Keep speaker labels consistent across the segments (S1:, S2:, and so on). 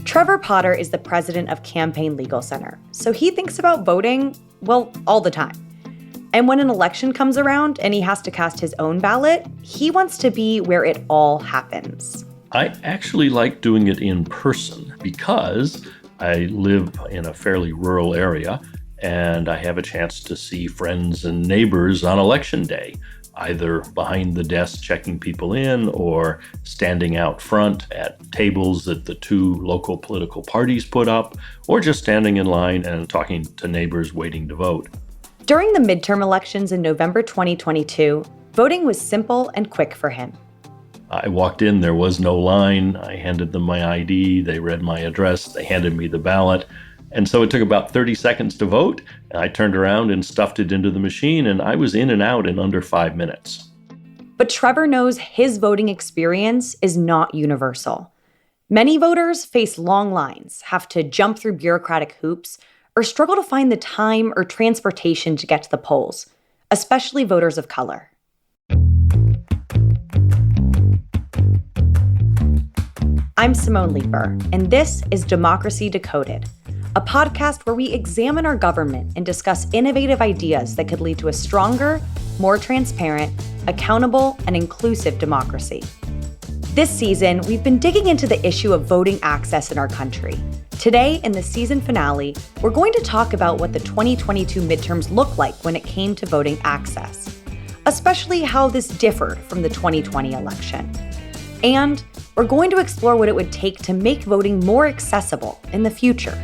S1: Trevor Potter is the president of Campaign Legal Center, so he thinks about voting, well, all the time. And when an election comes around and he has to cast his own ballot, he wants to be where it all happens.
S2: I actually like doing it in person because I live in a fairly rural area and I have a chance to see friends and neighbors on election day, either behind the desk checking people in or standing out front at tables that the two local political parties put up, or just standing in line and talking to neighbors waiting to vote.
S1: During the midterm elections in November 2022, voting was simple and quick for him.
S2: I walked in, there was no line. I handed them my ID, they read my address, they handed me the ballot. And so it took about 30 seconds to vote. I turned around and stuffed it into the machine, and I was in and out in under 5 minutes.
S1: But Trevor knows his voting experience is not universal. Many voters face long lines, have to jump through bureaucratic hoops, or struggle to find the time or transportation to get to the polls, especially voters of color. I'm Simone Leeper, and this is Democracy Decoded, a podcast where we examine our government and discuss innovative ideas that could lead to a stronger, more transparent, accountable, and inclusive democracy. This season, we've been digging into the issue of voting access in our country. Today, in the season finale, we're going to talk about what the 2022 midterms look like when it came to voting access, especially how this differed from the 2020 election. And we're going to explore what it would take to make voting more accessible in the future.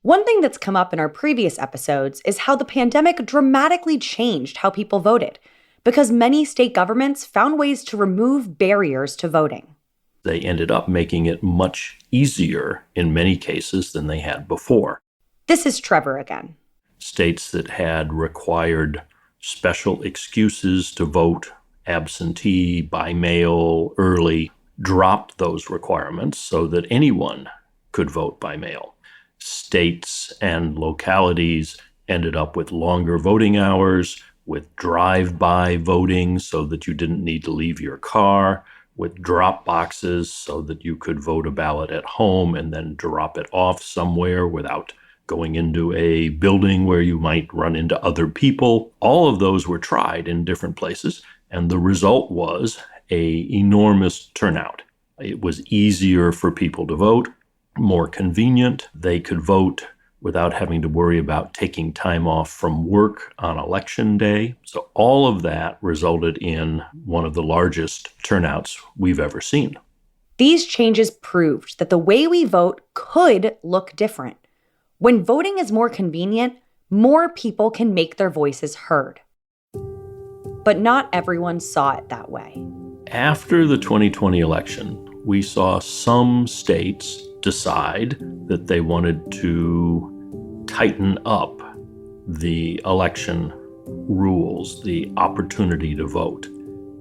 S1: One thing that's come up in our previous episodes is how the pandemic dramatically changed how people voted, because many state governments found ways to remove barriers to voting.
S2: They ended up making it much easier in many cases than they had before.
S1: This is Trevor again.
S2: States that had required special excuses to vote absentee, by mail, early, dropped those requirements so that anyone could vote by mail. States and localities ended up with longer voting hours, with drive-by voting so that you didn't need to leave your car, with drop boxes so that you could vote a ballot at home and then drop it off somewhere without going into a building where you might run into other people. All of those were tried in different places, and the result was an enormous turnout. It was easier for people to vote, more convenient. They could vote without having to worry about taking time off from work on election day. So all of that resulted in one of the largest turnouts we've ever seen.
S1: These changes proved that the way we vote could look different. When voting is more convenient, more people can make their voices heard. But not everyone saw it that way.
S2: After the 2020 election, we saw some states decide that they wanted to tighten up the election rules, the opportunity to vote.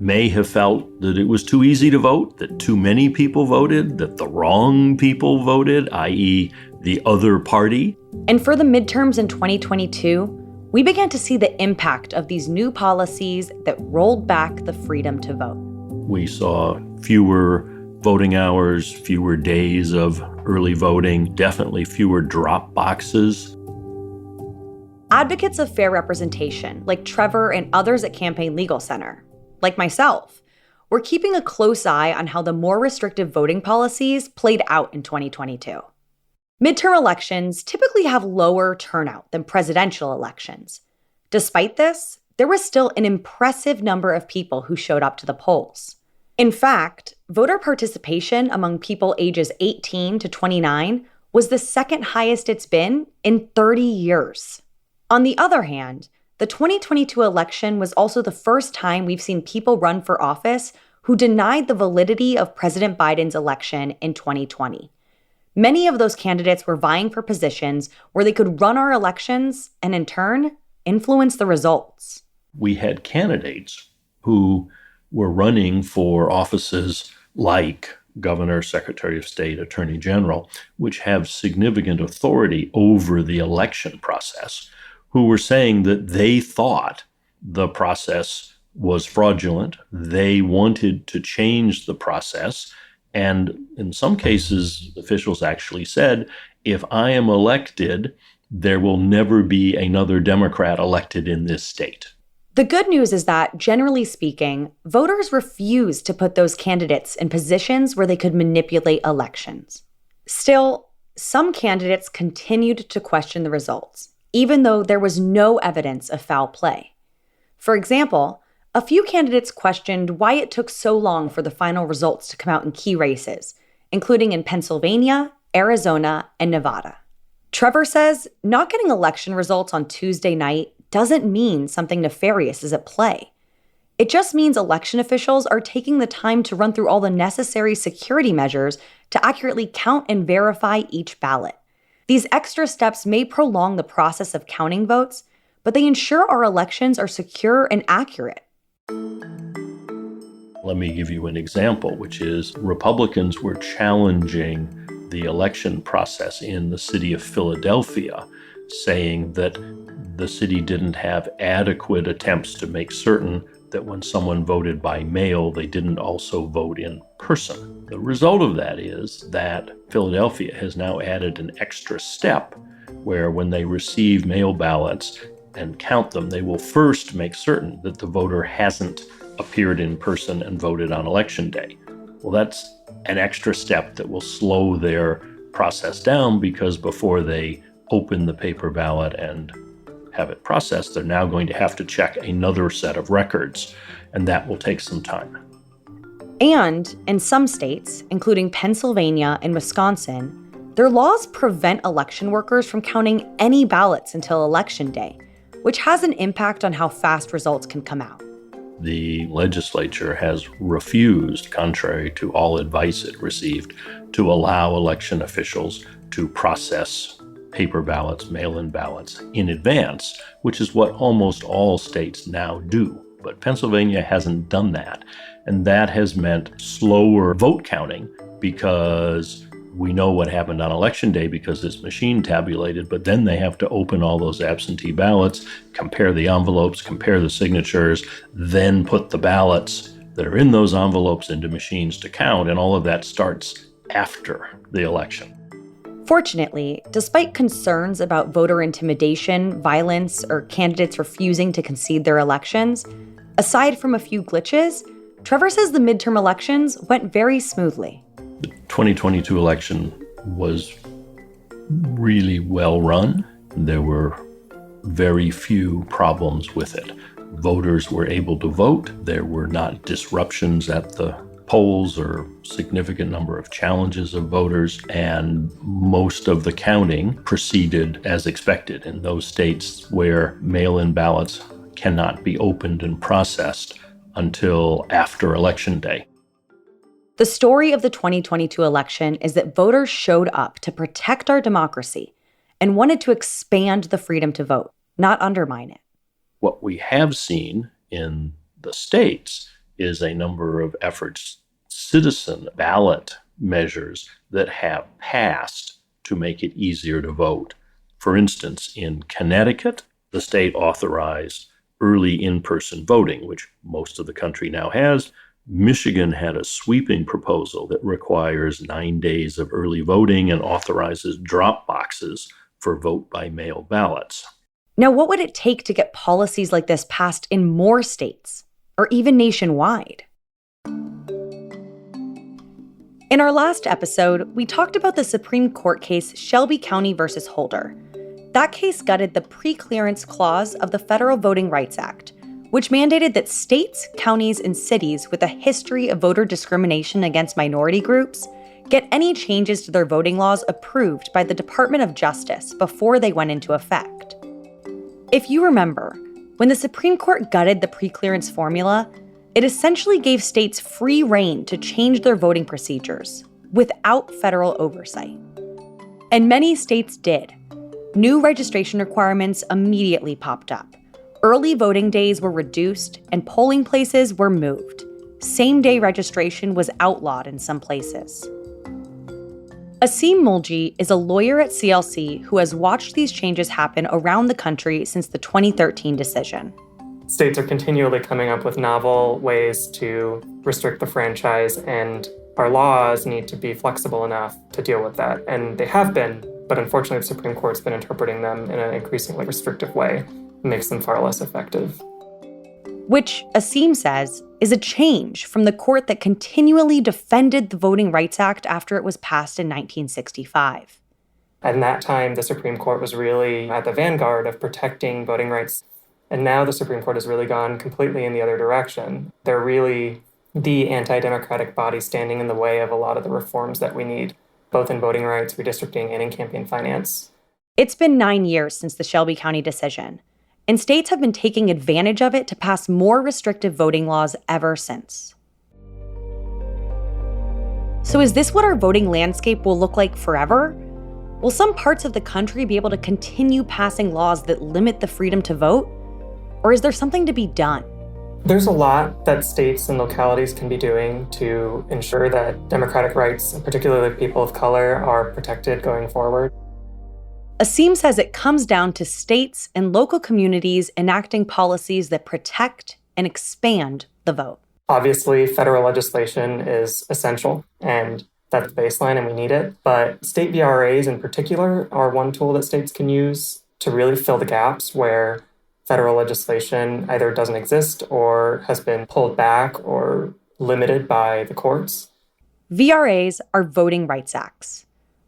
S2: May have felt that it was too easy to vote, that too many people voted, that the wrong people voted, i.e. the other party.
S1: And for the midterms in 2022, we began to see the impact of these new policies that rolled back the freedom to vote. We
S2: saw fewer voting hours, fewer days of early voting, definitely fewer drop boxes.
S1: Advocates of fair representation, like Trevor and others at Campaign Legal Center, like myself, were keeping a close eye on how the more restrictive voting policies played out in 2022. Midterm elections typically have lower turnout than presidential elections. Despite this, there was still an impressive number of people who showed up to the polls. In fact, voter participation among people ages 18 to 29 was the second highest it's been in 30 years. On the other hand, the 2022 election was also the first time we've seen people run for office who denied the validity of President Biden's election in 2020. Many of those candidates were vying for positions where they could run our elections and, in turn, influence the results.
S2: We had candidates who were running for offices like governor, secretary of state, attorney general, which have significant authority over the election process, who were saying that they thought the process was fraudulent. They wanted to change the process. And in some cases, officials actually said, if I am elected, there will never be another Democrat elected in this state.
S1: The good news is that, generally speaking, voters refused to put those candidates in positions where they could manipulate elections. Still, some candidates continued to question the results, even though there was no evidence of foul play. For example, a few candidates questioned why it took so long for the final results to come out in key races, including in Pennsylvania, Arizona, and Nevada. Trevor says not getting election results on Tuesday night doesn't mean something nefarious is at play. It just means election officials are taking the time to run through all the necessary security measures to accurately count and verify each ballot. These extra steps may prolong the process of counting votes, but they ensure our elections are secure and accurate.
S2: Let me give you an example, which is Republicans were challenging the election process in the city of Philadelphia, saying that the city didn't have adequate attempts to make certain that when someone voted by mail, they didn't also vote in person. The result of that is that Philadelphia has now added an extra step where when they receive mail ballots and count them, they will first make certain that the voter hasn't appeared in person and voted on election day. Well, that's an extra step that will slow their process down, because before they open the paper ballot and have it processed, they're now going to have to check another set of records, and that will take some time.
S1: And in some states, including Pennsylvania and Wisconsin, their laws prevent election workers from counting any ballots until election day, which has an impact on how fast results can come out.
S2: The legislature has refused, contrary to all advice it received, to allow election officials to process paper ballots, mail-in ballots in advance, which is what almost all states now do. But Pennsylvania hasn't done that. And that has meant slower vote counting, because we know what happened on election day because it's machine tabulated, but then they have to open all those absentee ballots, compare the envelopes, compare the signatures, then put the ballots that are in those envelopes into machines to count, and all of that starts after the election.
S1: Fortunately, despite concerns about voter intimidation, violence, or candidates refusing to concede their elections, aside from a few glitches, Trevor says the midterm elections went very smoothly.
S2: The 2022 election was really well run. There were very few problems with it. Voters were able to vote. There were not disruptions at the polls or significant number of challenges of voters, and most of the counting proceeded as expected in those states where mail-in ballots cannot be opened and processed until after Election Day.
S1: The story of the 2022 election is that voters showed up to protect our democracy and wanted to expand the freedom to vote, not undermine it.
S2: What we have seen in the states is a number of efforts, citizen ballot measures that have passed to make it easier to vote. For instance, in Connecticut, the state authorized early in-person voting, which most of the country now has. Michigan had a sweeping proposal that requires 9 days of early voting and authorizes drop boxes for vote-by-mail ballots.
S1: Now, what would it take to get policies like this passed in more states, or even nationwide? In our last episode, we talked about the Supreme Court case Shelby County versus Holder. That case gutted the pre-clearance clause of the Federal Voting Rights Act, which mandated that states, counties, and cities with a history of voter discrimination against minority groups get any changes to their voting laws approved by the Department of Justice before they went into effect. If you remember, when the Supreme Court gutted the pre-clearance formula, it essentially gave states free rein to change their voting procedures without federal oversight. And many states did. New registration requirements immediately popped up. Early voting days were reduced and polling places were moved. Same-day registration was outlawed in some places. Asim Mulji is a lawyer at CLC who has watched these changes happen around the country since the 2013 decision.
S3: states are continually coming up with novel ways to restrict the franchise, and our laws need to be flexible enough to deal with that. And they have been, but unfortunately the Supreme Court's been interpreting them in an increasingly restrictive way. It makes them far less effective.
S1: Which, Asim says, is a change from the court that continually defended the Voting Rights Act after it was passed in 1965.
S3: At that time, the Supreme Court was really at the vanguard of protecting voting rights. And now the Supreme Court has really gone completely in the other direction. They're really the anti-democratic body standing in the way of a lot of the reforms that we need, both in voting rights, redistricting, and in campaign finance.
S1: It's been 9 years since the Shelby County decision, and states have been taking advantage of it to pass more restrictive voting laws ever since. So is this what our voting landscape will look like forever? Will some parts of the country be able to continue passing laws that limit the freedom to vote? Or is there something to be done?
S3: There's a lot that states and localities can be doing to ensure that democratic rights, and particularly people of color, are protected going forward.
S1: Asim says it comes down to states and local communities enacting policies that protect and expand the vote.
S3: Obviously, federal legislation is essential, and that's baseline, and we need it. But state VRAs in particular are one tool that states can use to really fill the gaps where federal legislation either doesn't exist or has been pulled back or limited by the courts.
S1: VRAs are voting rights acts.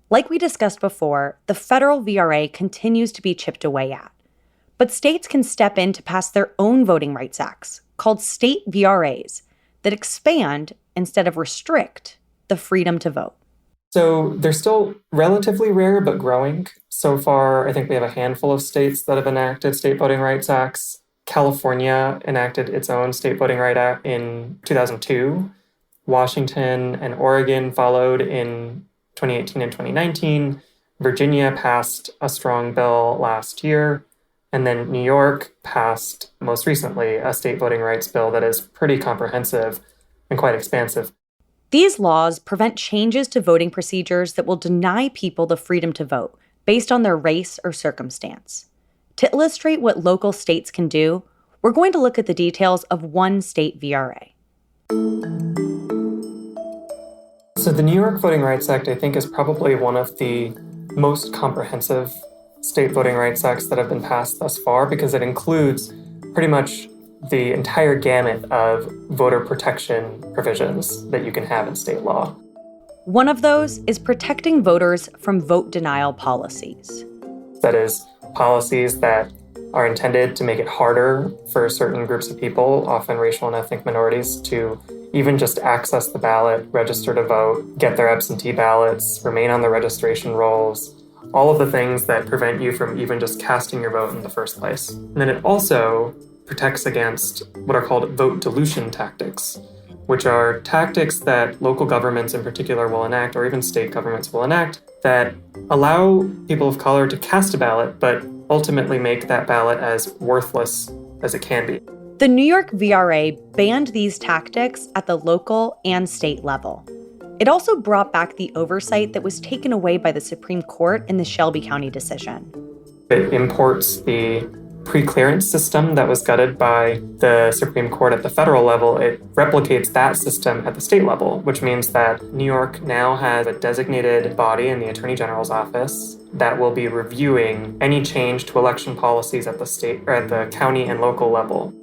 S1: Like we discussed before, the federal VRA continues to be chipped away at. But states can step in to pass their own voting rights acts, called state VRAs, that expand instead of restrict the freedom to vote.
S3: So they're still relatively rare, but growing. So far, I think we have a handful of states that have enacted state voting rights acts. California enacted its own state voting rights act in 2002. Washington and Oregon followed in 2018 and 2019. Virginia passed a strong bill last year. And then New York passed, most recently, a state voting rights bill that is pretty comprehensive and quite expansive.
S1: These laws prevent changes to voting procedures that will deny people the freedom to vote based on their race or circumstance. To illustrate what local states can do, we're going to look at the details of one state VRA.
S3: So the New York Voting Rights Act, I think, is probably one of the most comprehensive state voting rights acts that have been passed thus far, because it includes pretty much the entire gamut of voter protection provisions that you can have in state law.
S1: One of those is protecting voters from vote denial policies.
S3: That is, policies that are intended to make it harder for certain groups of people, often racial and ethnic minorities, to even just access the ballot, register to vote, get their absentee ballots, remain on the registration rolls, all of the things that prevent you from even just casting your vote in the first place. And then it also protects against what are called vote dilution tactics, which are tactics that local governments in particular will enact, or even state governments will enact, that allow people of color to cast a ballot, but ultimately make that ballot as worthless as it can be.
S1: The New York VRA banned these tactics at the local and state level. It also brought back the oversight that was taken away by the Supreme Court in the Shelby County decision.
S3: It imports the pre-clearance system that was gutted by the Supreme Court at the federal level. It replicates that system at the state level, which means that New York now has a designated body in the Attorney General's office that will be reviewing any change to election policies at the state or at the county and local level.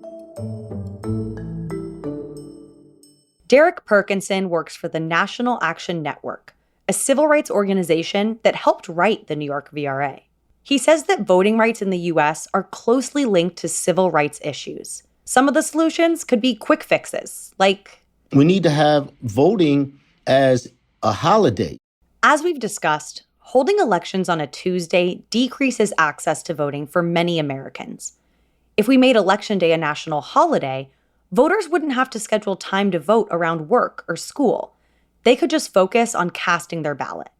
S1: Derek Perkinson works for the National Action Network, a civil rights organization that helped write the New York VRA. He says that voting rights in the U.S. are closely linked to civil rights issues. Some of the solutions could be quick fixes, like
S4: we need to have voting as a holiday.
S1: As we've discussed, holding elections on a Tuesday decreases access to voting for many Americans. If we made Election Day a national holiday, voters wouldn't have to schedule time to vote around work or school. They could just focus on casting their ballot.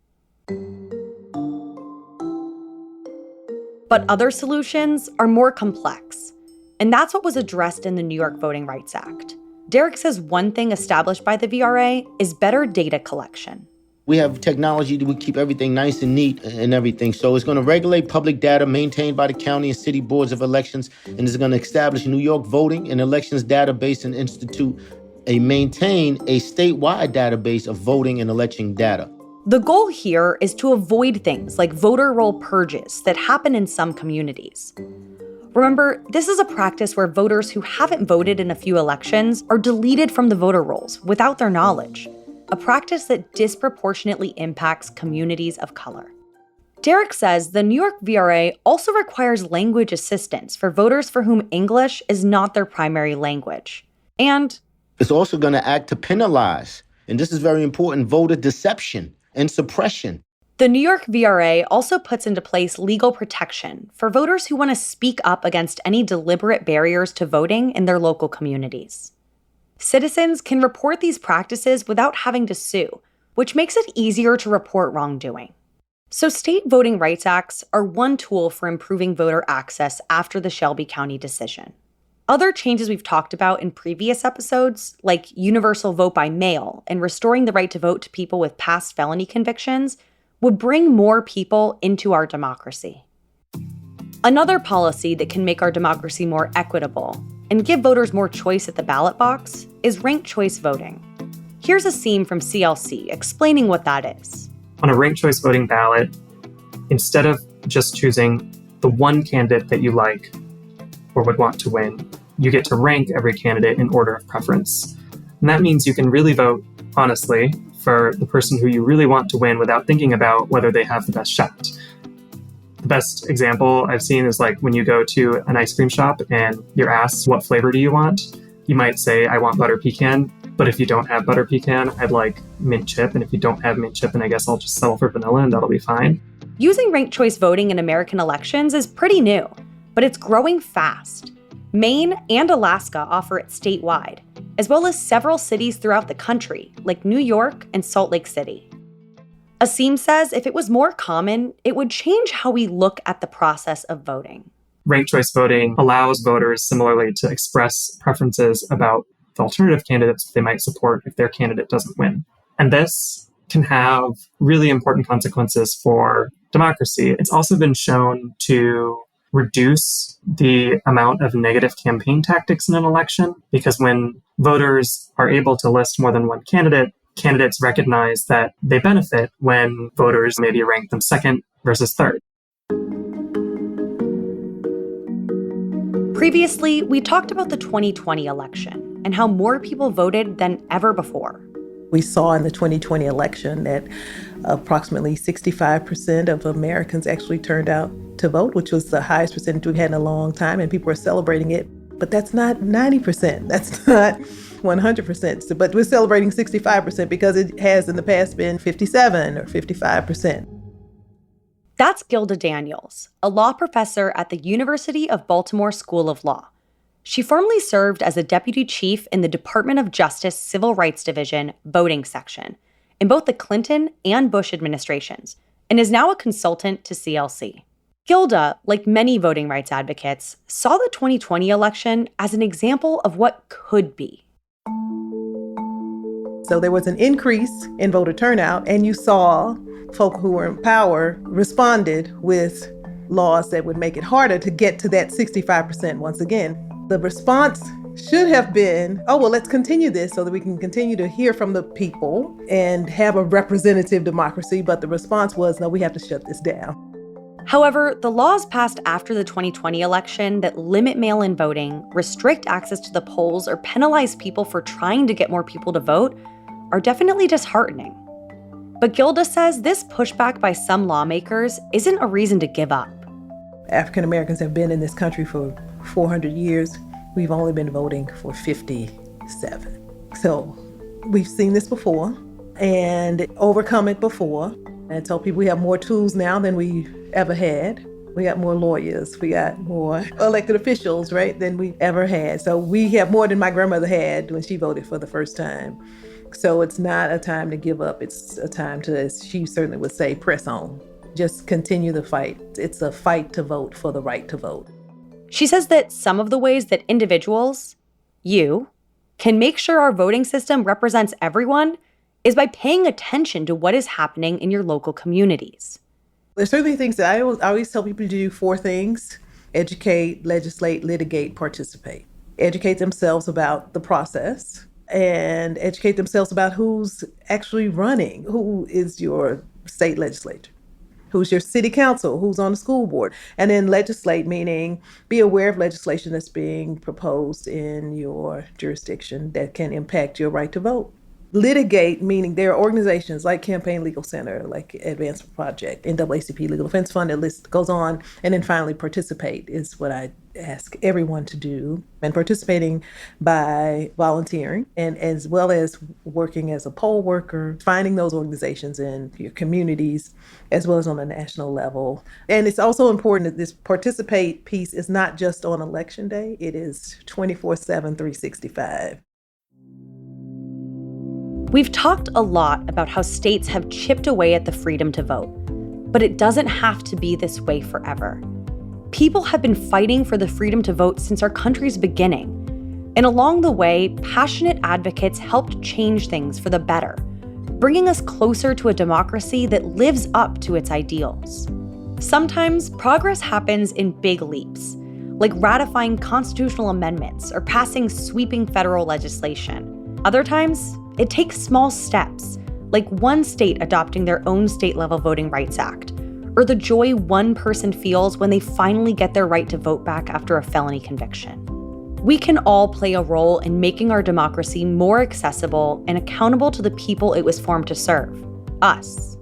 S1: But other solutions are more complex, and that's what was addressed in the New York Voting Rights Act. Derek says one thing established by the VRA is better data collection.
S4: We have technology that would keep everything nice and neat and everything. So it's going to regulate public data maintained by the county and city boards of elections, and it's going to establish New York voting and elections database and maintain a statewide database of voting and election data.
S1: The goal here is to avoid things like voter roll purges that happen in some communities. Remember, this is a practice where voters who haven't voted in a few elections are deleted from the voter rolls without their knowledge, a practice that disproportionately impacts communities of color. Derek says the New York VRA also requires language assistance for voters for whom English is not their primary language. And
S4: it's also going to act to penalize, and this is very important, voter deception and suppression.
S1: The New York VRA also puts into place legal protection for voters who want to speak up against any deliberate barriers to voting in their local communities. Citizens can report these practices without having to sue, which makes it easier to report wrongdoing. So state voting rights acts are one tool for improving voter access after the Shelby County decision. Other changes we've talked about in previous episodes, like universal vote by mail and restoring the right to vote to people with past felony convictions, would bring more people into our democracy. Another policy that can make our democracy more equitable and give voters more choice at the ballot box is ranked choice voting. Here's a scene from CLC explaining what that is.
S3: On a ranked choice voting ballot, instead of just choosing the one candidate that you like or would want to win, you get to rank every candidate in order of preference. And that means you can really vote, honestly, for the person who you really want to win without thinking about whether they have the best shot. The best example I've seen is like when you go to an ice cream shop and you're asked, what flavor do you want? You might say, I want butter pecan. But if you don't have butter pecan, I'd like mint chip. And if you don't have mint chip, then I guess I'll just settle for vanilla and that'll be fine.
S1: Using ranked choice voting in American elections is pretty new, but it's growing fast. Maine and Alaska offer it statewide, as well as several cities throughout the country, like New York and Salt Lake City. Asim says if it was more common, it would change how we look at the process of voting.
S3: Ranked choice voting allows voters similarly to express preferences about the alternative candidates they might support if their candidate doesn't win. And this can have really important consequences for democracy. It's also been shown to reduce the amount of negative campaign tactics in an election, because when voters are able to list more than one candidate, candidates recognize that they benefit when voters maybe rank them second versus third.
S1: Previously, we talked about the 2020 election and how more people voted than ever before.
S5: We saw in the 2020 election that approximately 65% of Americans actually turned out to vote, which was the highest percentage we've had in a long time, and people are celebrating it. But that's not 90%. That's not 100%. But we're celebrating 65% because it has in the past been 57 or 55%.
S1: That's Gilda Daniels, a law professor at the University of Baltimore School of Law. She formerly served as a deputy chief in the Department of Justice Civil Rights Division voting section in both the Clinton and Bush administrations, and is now a consultant to CLC. Gilda, like many voting rights advocates, saw the 2020 election as an example of what could be.
S5: So there was an increase in voter turnout, and you saw folk who were in power responded with laws that would make it harder to get to that 65% once again. The response should have been, oh, well, let's continue this so that we can continue to hear from the people and have a representative democracy. But the response was, no, we have to shut this down.
S1: However, the laws passed after the 2020 election that limit mail-in voting, restrict access to the polls, or penalize people for trying to get more people to vote are definitely disheartening. But Gilda says this pushback by some lawmakers isn't a reason to give up.
S5: African Americans have been in this country for 400 years. We've only been voting for 57. So we've seen this before and overcome it before. And I tell people we have more tools now than we ever had. We got more lawyers, we got more elected officials, right, than we ever had. So we have more than my grandmother had when she voted for the first time. So it's not a time to give up. It's a time to, as she certainly would say, press on. Just continue the fight. It's a fight to vote for the right to vote.
S1: She says that some of the ways that individuals, you, can make sure our voting system represents everyone is by paying attention to what is happening in your local communities.
S5: There's certainly things that I always tell people to do: 4 things: educate, legislate, litigate, participate. Educate themselves about the process and educate themselves about who's actually running, who is your state legislature, who's your city council, who's on the school board. And then legislate, meaning be aware of legislation that's being proposed in your jurisdiction that can impact your right to vote. Litigate, meaning there are organizations like Campaign Legal Center, like Advancement Project, NAACP Legal Defense Fund, the list goes on. And then finally, participate is what I ask everyone to do. And participating by volunteering, and as well as working as a poll worker, finding those organizations in your communities, as well as on a national level. And it's also important that this participate piece is not just on Election Day, it is 24/7, 365.
S1: We've talked a lot about how states have chipped away at the freedom to vote, but it doesn't have to be this way forever. People have been fighting for the freedom to vote since our country's beginning. And along the way, passionate advocates helped change things for the better, bringing us closer to a democracy that lives up to its ideals. Sometimes progress happens in big leaps, like ratifying constitutional amendments or passing sweeping federal legislation. Other times, it takes small steps, like one state adopting their own state-level Voting Rights Act, or the joy one person feels when they finally get their right to vote back after a felony conviction. We can all play a role in making our democracy more accessible and accountable to the people it was formed to serve, us.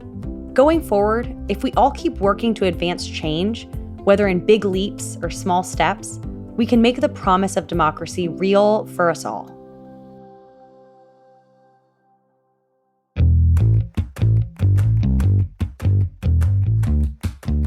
S1: Going forward, if we all keep working to advance change, whether in big leaps or small steps, we can make the promise of democracy real for us all.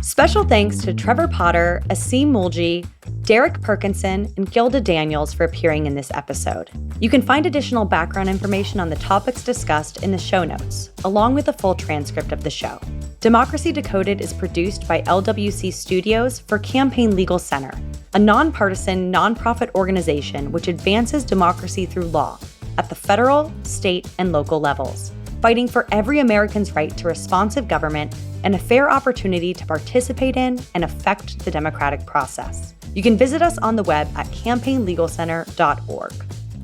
S1: Special thanks to Trevor Potter, Asim Mulji, Derek Perkinson, and Gilda Daniels for appearing in this episode. You can find additional background information on the topics discussed in the show notes, along with a full transcript of the show. Democracy Decoded is produced by LWC Studios for Campaign Legal Center, a nonpartisan, nonprofit organization which advances democracy through law at the federal, state, and local levels, fighting for every American's right to responsive government and a fair opportunity to participate in and affect the democratic process. You can visit us on the web at campaignlegalcenter.org.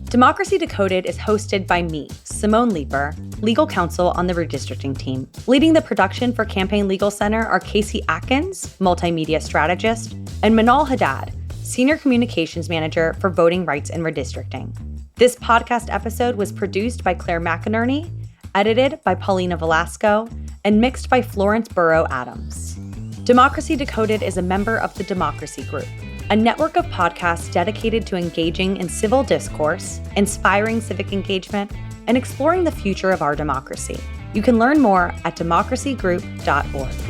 S1: Democracy Decoded is hosted by me, Simone Leeper, legal counsel on the redistricting team. Leading the production for Campaign Legal Center are Casey Atkins, multimedia strategist, and Manal Haddad, senior communications manager for voting rights and redistricting. This podcast episode was produced by Claire McInerney, edited by Paulina Velasco, and mixed by Florence Burrow Adams. Democracy Decoded is a member of the Democracy Group, a network of podcasts dedicated to engaging in civil discourse, inspiring civic engagement, and exploring the future of our democracy. You can learn more at democracygroup.org.